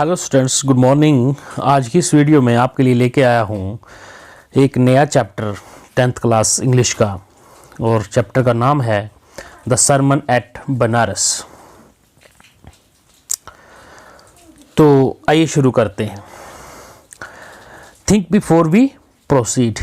Hello students, good morning. आज की इस वीडियो में आपके लिए लेके आया हूँ एक नया चैप्टर 10th क्लास इंग्लिश का, और चैप्टर का नाम है द सरमन एट बनारस। तो आइए शुरू करते हैं। थिंक बिफोर वी प्रोसीड,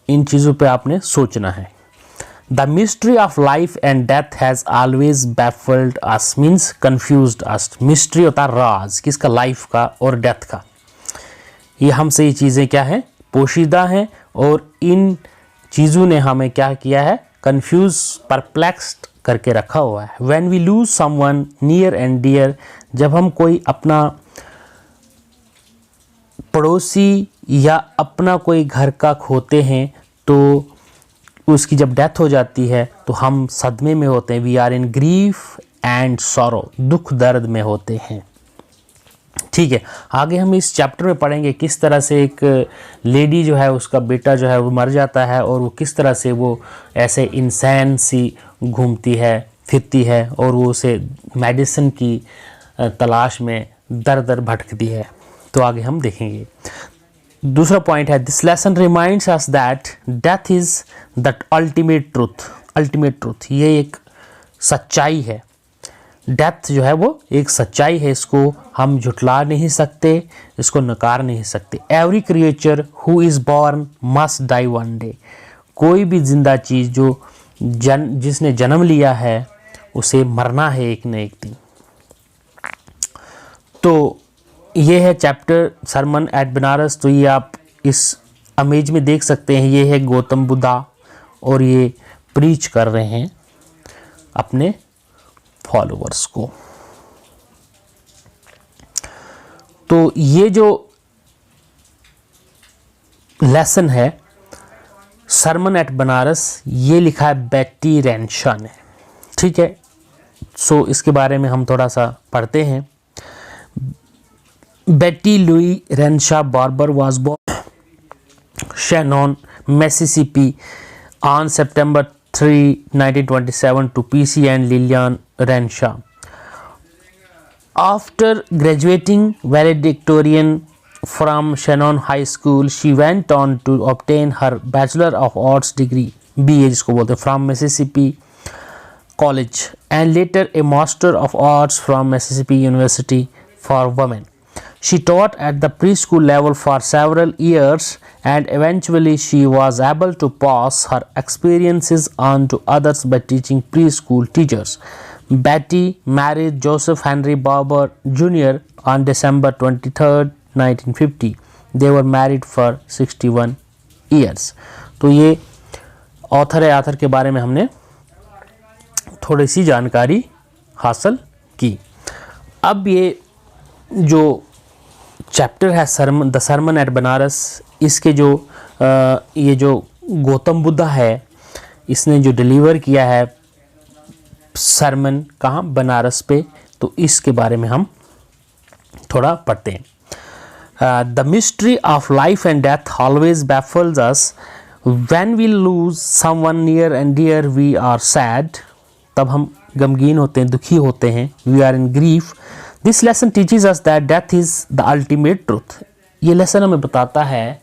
इन चीज़ों पे आपने सोचना है। The mystery of life and death has always baffled us, means confused us. Mystery होता है राज, किसका? लाइफ का और डेथ का। ये हमसे ये चीज़ें क्या हैं? पोशीदा हैं, और इन चीज़ों ने हमें क्या किया है? कन्फ्यूज, परप्लेक्स्ड करके रखा हुआ है। When we lose someone near and dear, जब हम कोई अपना पड़ोसी या अपना कोई घर का खोते हैं, तो उसकी जब डेथ हो जाती है तो हम सदमे में होते हैं। We are in grief and sorrow, दुख दर्द में होते हैं। ठीक है, आगे हम इस चैप्टर में पढ़ेंगे किस तरह से एक लेडी जो है, उसका बेटा जो है वो मर जाता है, और वो किस तरह से वो ऐसे इंसान सी घूमती है, फिरती है, और वो उसे मेडिसिन की तलाश में दर दर भटकती है। तो आगे हम देखेंगे। दूसरा पॉइंट है, this lesson reminds us that death is the ultimate truth. Ultimate truth, ये एक सच्चाई है। डेथ जो है वो एक सच्चाई है, इसको हम झुठला नहीं सकते, इसको नकार नहीं सकते। Every creature who is born must die one day. कोई भी जिंदा चीज जो जिसने जन्म लिया है, उसे मरना है एक न एक दिन। तो ये है चैप्टर सरमन एट बनारस। तो ये आप इस इमेज में देख सकते हैं, ये है गौतम बुद्धा, और ये प्रीच कर रहे हैं अपने फॉलोअर्स को। तो ये जो लेसन है सरमन एट बनारस, ये लिखा है बेटी रेनशा ने। ठीक है, सो इसके बारे में हम थोड़ा सा पढ़ते हैं। Betty Louise Renshaw Barber was born Shannon, Mississippi on September 3, 1927 to PC and Lillian Renshaw. After graduating valedictorian from Shannon High School, she went on to obtain her Bachelor of Arts degree, BA जिसको बोलते हैं, from Mississippi College, and later a Master of Arts from Mississippi University for Women. She taught at the preschool level for several years, and eventually she was able to pass her experiences on to others by teaching preschool teachers. Betty married Joseph Henry Barber Jr. on December 23, 1950. They were married for 61 years. तो ये author है, author के बारे में हमने थोड़ी सी जानकारी हासिल की। अब ये जो चैप्टर है द सरमन एट बनारस, इसके जो ये जो गौतम बुद्धा है, इसने जो डिलीवर किया है सरमन कहाँ? बनारस पे। तो इसके बारे में हम थोड़ा पढ़ते हैं। The mystery of life and death always baffles us. When we lose someone near and dear we are sad, तब हम गमगीन होते हैं, दुखी होते हैं। We are in grief. This lesson teaches us that death is the ultimate truth. ये lesson हमें बताता है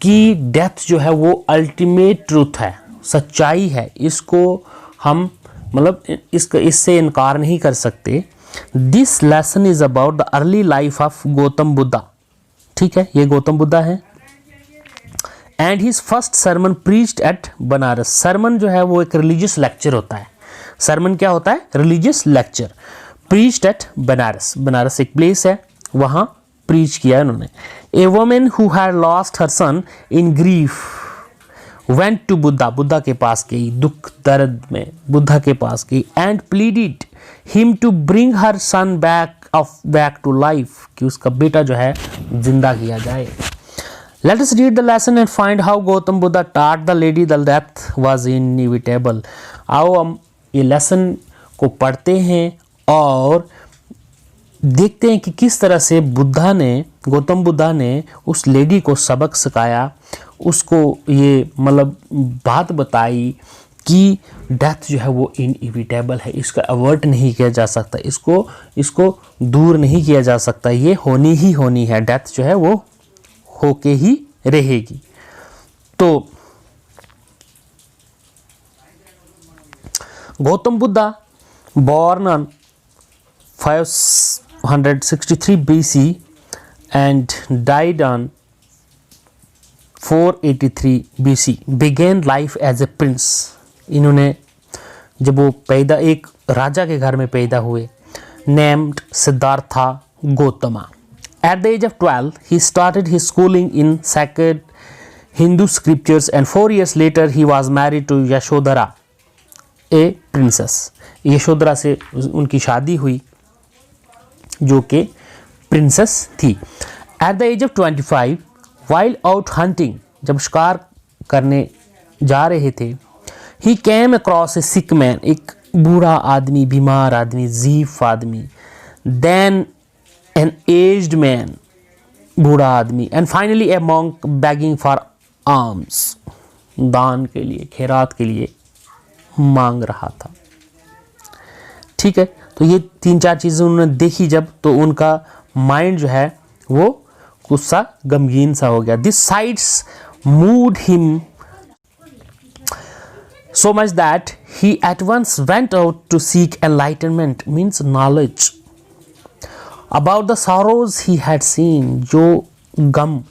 कि डेथ जो है वो अल्टीमेट ट्रूथ है, सच्चाई है। इसको हम मतलब इससे इनकार नहीं कर सकते। This lesson is about the early life of Gautam Buddha. ठीक है, ये गौतम बुद्धा है। And his first sermon preached at Banaras. Sermon जो है वो एक रिलीजियस लेक्चर होता है। सरमन क्या होता है? Religious lecture. Preached at Banaras, Banaras एक प्लेस है, वहाँ प्रीच किया उन्होंने। A women who had lost her son in grief went to Buddha, Buddha के पास गई, दुख दर्द में बुद्धा के पास गई। And pleaded him to bring her son back to life, कि उसका बेटा जो है जिंदा किया जाए। Let us read the lesson and find how Gautam Buddha taught the lady the death was inevitable. आओ हम ये लेसन को पढ़ते हैं और देखते हैं कि किस तरह से गौतम बुद्धा ने उस लेडी को सबक सिखाया, उसको ये मतलब बात बताई कि डेथ जो है वो इनइविटेबल है, इसका अवॉइड नहीं किया जा सकता, इसको दूर नहीं किया जा सकता, ये होनी ही होनी है, डेथ जो है वो होके ही रहेगी। तो Gautam Buddha born on 563 BC and died on 483 BC, began life as a prince। इन्होंने जब वो पैदा एक राजा के घर में पैदा हुए, named Siddhartha Gautama. At the age of 12, he started his schooling in sacred Hindu scriptures and 4 years later he was married to Yashodhara, a princess। Yashodhara से उनकी शादी हुई जो कि प्रिंसेस थी। At the age of 25, while out hunting, जब शिकार करने जा रहे थे, he came across a sick man, एक बूढ़ा आदमी, बीमार आदमी, ज़ीफ आदमी, then an aged man, बूढ़ा आदमी, and finally a monk begging for alms, दान के लिए, खैरात के लिए मांग रहा था। ठीक है, तो ये 3-4 चीज़ें उन्होंने देखी जब, तो उनका माइंड जो है वो गुस्सा गमगीन सा हो गया। This sites mood him so much that he at once went out to seek enlightenment, means knowledge about the sorrows he had seen। जो गम,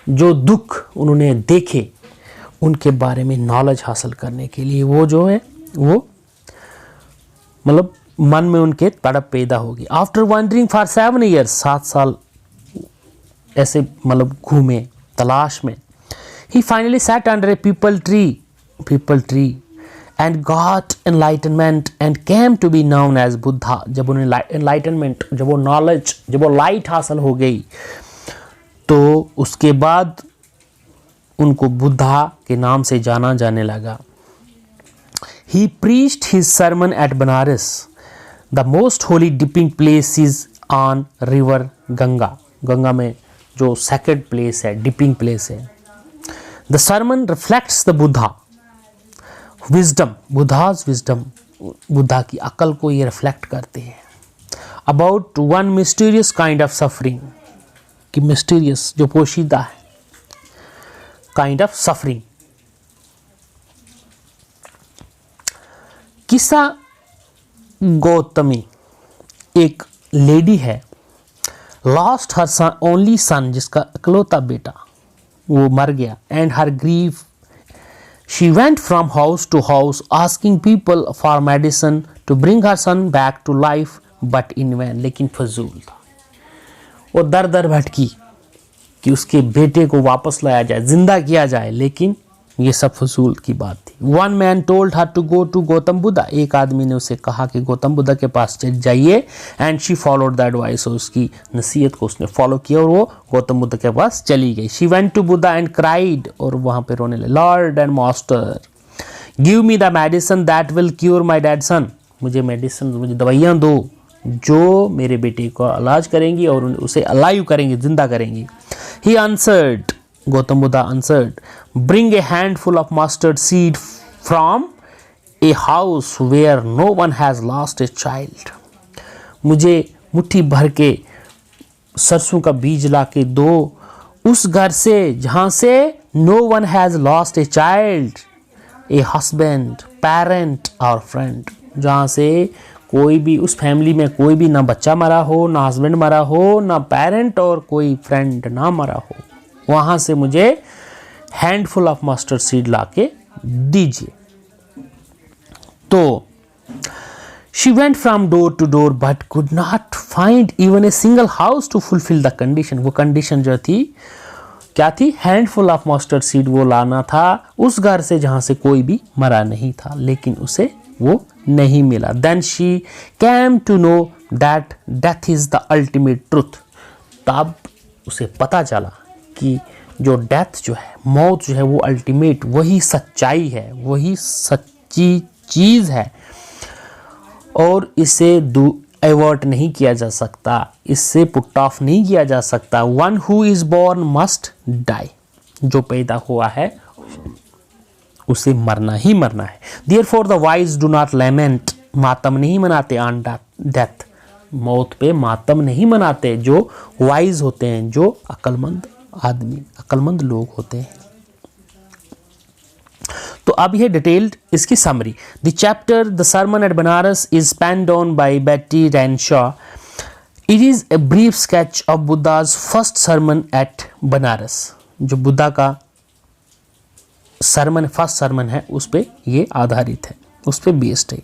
जो दुख उन्होंने देखे, उनके बारे में नॉलेज हासिल करने के लिए वो जो है वो मतलब मन में उनके तड़प पैदा होगी। आफ्टर वंडरिंग फॉर 7 years, 7 साल ऐसे मतलब घूमे तलाश में, he finally sat under a people tree and got enlightenment and came to be known as Buddha। जब उन्हें enlightenment, जब वो knowledge, जब वो light हासिल हो गई, तो उसके बाद उनको बुद्धा के नाम से जाना जाने लगा। He preached his sermon at Banaras, the most holy dipping place is on river Ganga। Ganga में जो sacred place है, dipping place है। The sermon reflects the Buddha wisdom, Buddha's wisdom, Buddha की अकल को ये रिफ्लेक्ट करते हैं। About one mysterious kind of suffering, कि mysterious जो पोशीदा है, kind of suffering। किस्सा गौतमी, एक लेडी है, लॉस्ट हर सन, ओनली सन, जिसका इकलौता बेटा वो मर गया, and her grief she went from house to house asking people for medicine to bring her son back to life, but in vain, लेकिन फजूल था। वो दर दर भटकी कि उसके बेटे को वापस लाया जाए, जिंदा किया जाए, लेकिन ये सब फजूल की बात थी। One man told her to go to Gautam Buddha, एक आदमी ने उसे कहा कि गौतम बुद्धा के पास चल जाइए, and she followed the advice, और उसकी नसीहत को उसने फॉलो किया और वो गौतम बुद्ध के पास चली गई। She went to Buddha and cried, और वहाँ पे रोने लगी, lord and master give me the medicine that will cure my dead son, मुझे मेडिसिन, मुझे दवाइयाँ दो जो मेरे बेटे को इलाज करेंगी और उसे अलाइव करेंगी, जिंदा करेंगी। He answered, Gautam Buddha answered, bring a handful of mustard seed from a house where no one has lost a child। मुझे मुट्ठी भर के सरसों का बीज ला के दो उस घर से जहाँ से no one has lost a child, a husband, parent or friend, जहाँ से कोई भी, उस फैमिली में कोई भी ना बच्चा मरा हो, ना हस्बैंड मरा हो, ना पेरेंट और कोई फ्रेंड ना मरा हो, वहाँ से मुझे हैंडफुल ऑफ मस्टर्ड सीड ला के दीजिए। तो she went from door to door but could not find even a single house to fulfil the condition. वो कंडीशन जो थी क्या थी? हैंडफुल ऑफ मस्टर्ड सीड वो लाना था उस घर से जहाँ से कोई भी मरा नहीं था, लेकिन उसे वो नहीं मिला। Then she came to know that death is the ultimate truth. तब उसे पता चला कि जो डेथ जो है, मौत जो है, वो अल्टीमेट, वही सच्चाई है, वही सच्ची चीज़ है और इसे एवर्ट नहीं किया जा सकता, इससे पुट ऑफ नहीं किया जा सकता। One who is born must die, जो पैदा हुआ है उसे मरना ही मरना है। Therefore the wise do not lament, मातम नहीं मनाते on death, मौत पे मातम नहीं मनाते जो वाइज होते हैं, जो अक्लमंद आदमी, अक्लमंद लोग होते हैं। तो अब यह डिटेल्ड इसकी summary. The chapter the sermon at Banaras is penned on by Betty Renshaw. It is a brief sketch of Buddha's first sermon at Banaras. जो बुद्धा का सरमन, फर्स्ट सरमन है, उस पे ये आधारित है, उस पे बेस्ड है।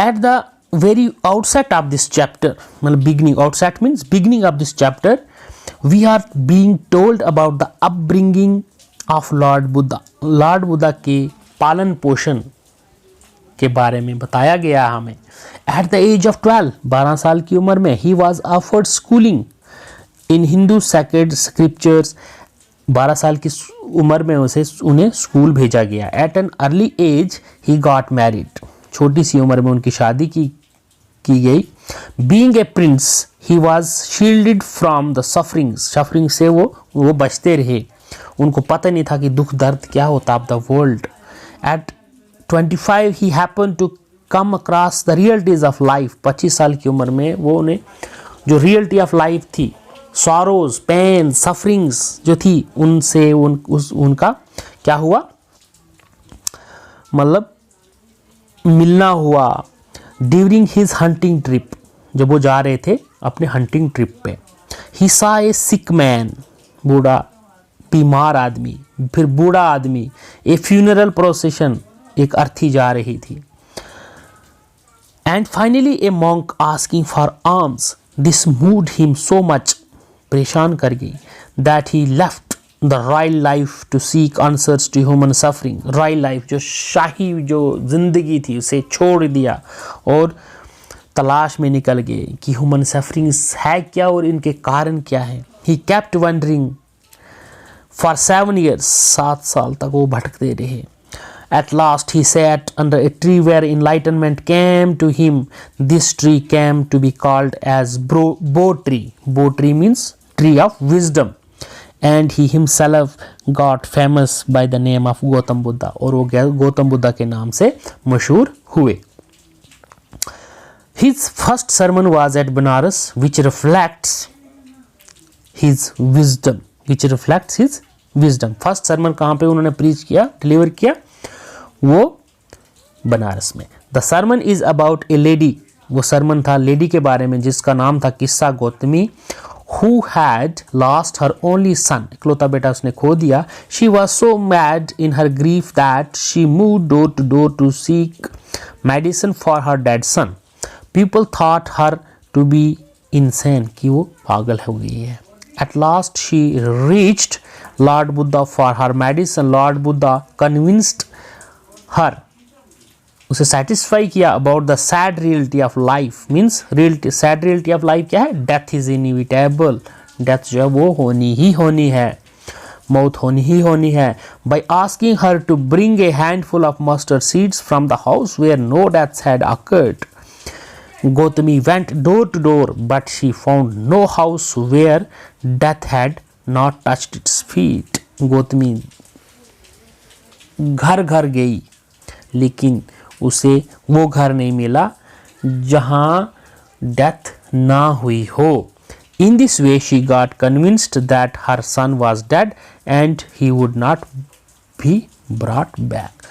At the very outset of this chapter, मतलब beginning, outset means beginning of this chapter, we are being told about the upbringing of Lord Buddha. Lord Buddha के पालन पोषण के बारे में बताया गया हमें। At the age of 12, 12 साल की उम्र में he was offered schooling in Hindu sacred scriptures. 12 साल की उम्र में उन्हें स्कूल भेजा गया। At an early age he got married. छोटी सी उम्र में उनकी शादी की गई। Being a prince, he was shielded from the sufferings. Suffering से वो बचते रहे। उनको पता नहीं था कि दुख दर्द क्या होता of the world. At 25 he happened to come across the realities of life. 25 साल की उम्र में वो उन्हें जो रियलिटी ऑफ लाइफ थी, सॉरोज, पेन, सफरिंग्स जो थी, उनसे उनका क्या हुआ, मतलब मिलना हुआ। ड्यूरिंग हिज हंटिंग ट्रिप, जब वो जा रहे थे अपने हंटिंग ट्रिप पे, ही सा ए सिक मैन, बूढ़ा बीमार आदमी, फिर बूढ़ा आदमी, ए फ्यूनरल प्रोसेशन, एक अर्थी जा रही थी। And finally a monk asking for alms, this moved him so much, परेशान कर गई, that he left the royal life to seek answers to human suffering. Royal life, जो शाही जो जिंदगी थी, उसे छोड़ दिया और तलाश में निकल गए कि ह्यूमन सफरिंग्स है क्या और इनके कारण क्या है। He kept wondering for 7 years, 7 साल तक वो भटकते रहे। At last he sat under a tree where enlightenment came to him. This tree came to be called as Bo tree. Bo tree means tree of wisdom. And he himself got famous by the name of Gautam Buddha. और वो गौतम बुद्धा के नाम से मशहूर हुए। His first sermon was at Banaras, which reflects his wisdom. Which reflects his wisdom. First sermon कहाँ पे उन्होंने preach किया, deliver किया, वो बनारस में। The sermon is about a lady, वो सरमन था लेडी के बारे में जिसका नाम था Kisa Gotami, who had lost her only son, इकलौता बेटा उसने खो दिया। She was so mad in her grief that she move door to seek medicine for her dead son. People thought her to be insane, कि वो पागल हो गई है। At last she reached lord Buddha for her medicine. Lord Buddha convinced her, उसे satisfy किया about the sad reality of life. Means reality, sad reality of life क्या है, डेथ इज इनविटेबल, डेथ जो है वो होनी ही होनी है, मौत होनी ही होनी है। By asking her to bring a handful of mustard seeds from the house where no deaths had occurred, Gautami went door to door, but she found no house where death had not touched its feet. Gautami घर घर गई, लेकिन उसे वो घर नहीं मिला जहाँ डेथ ना हुई हो। In this way she got convinced that her son was dead and he would not be brought back.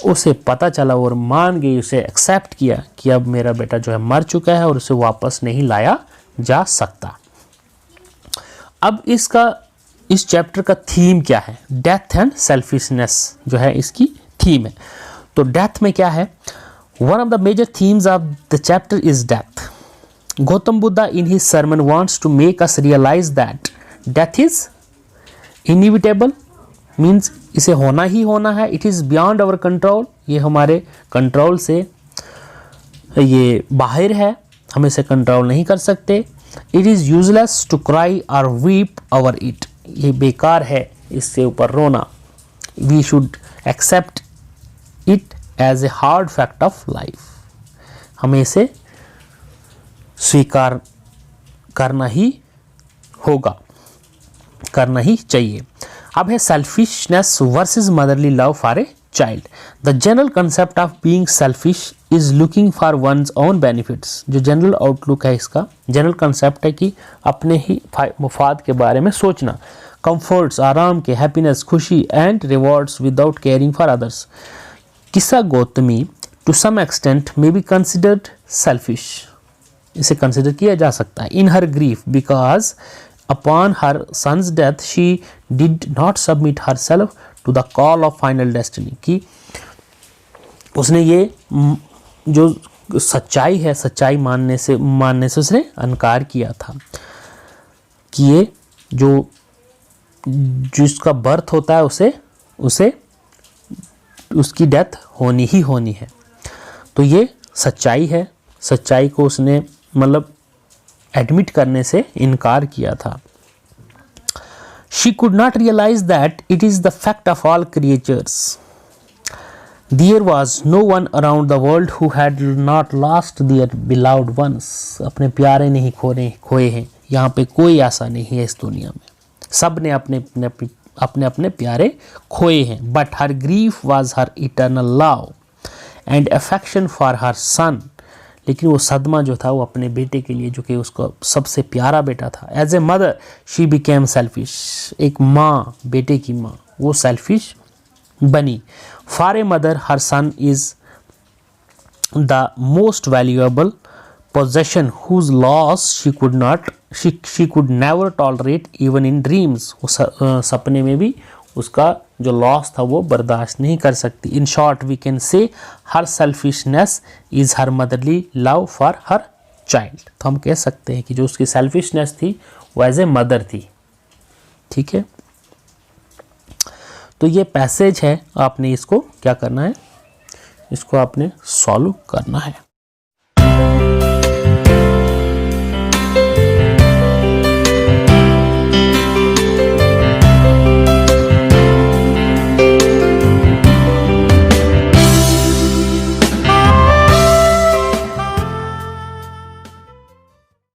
उसे पता चला और मान गई, उसे एक्सेप्ट किया कि अब मेरा बेटा जो है मर चुका है और उसे वापस नहीं लाया जा सकता। अब इस चैप्टर का थीम क्या है, डेथ एंड सेल्फिशनेस जो है इसकी थीम है। तो डेथ में क्या है, one of the major themes of the chapter is death. Gautam Buddha in his sermon wants to make us realize that death is inevitable, means इसे होना ही होना है। It is beyond our control, ये हमारे कंट्रोल से ये बाहर है, हम इसे कंट्रोल नहीं कर सकते। It is useless to cry और वीप ओवर इट, ये बेकार है इससे ऊपर रोना। We should accept it as a hard fact of life, हमें इसे स्वीकार करना ही होगा, करना ही चाहिए। अब है selfishness versus motherly love for a child. The general concept of being selfish is looking for one's own benefits. जो जनरल आउटलुक है इसका, जनरल कंसेप्ट है कि अपने ही मुफाद के बारे में सोचना, कंफर्ट्स आराम के, हैप्पीनेस खुशी, and rewards without caring for others. Kisa Gotami to some extent may be considered selfish, इसे कंसिडर किया जा सकता है। In her grief because upon her son's death she did not submit herself to the call of final destiny, कि उसने ये जो सच्चाई है, सच्चाई मानने से उसने इनकार किया था कि ये जो जिसका बर्थ होता है उसे उसकी डेथ होनी ही होनी है। तो ये सच्चाई है, सच्चाई को उसने मतलब एडमिट करने से इनकार किया था। She could not realize that it is the fact of all creatures. There was no one around the world who had not lost their beloved ones. अपने प्यारे नहीं खोए हैं, यहाँ पे कोई ऐसा नहीं है इस दुनिया में, सब ने अपने प्यारे खोए हैं। But her grief was her eternal love and affection for her son. लेकिन वो सदमा जो था वो अपने बेटे के लिए, जो कि उसका सबसे प्यारा बेटा था। As a mother she became selfish, एक माँ, बेटे की माँ, वो सेल्फिश बनी। For a mother her son is the most valuable possession whose loss she could never tolerate even in dreams. वो सपने में भी उसका जो लॉस था वो बर्दाश्त नहीं कर सकती। In short we can say her selfishness is her motherly love for her child. तो हम कह सकते हैं कि जो उसकी सेल्फिशनेस थी वो एज ए मदर थी। ठीक है, तो ये पैसेज है, आपने इसको क्या करना है, इसको आपने सॉल्व करना है।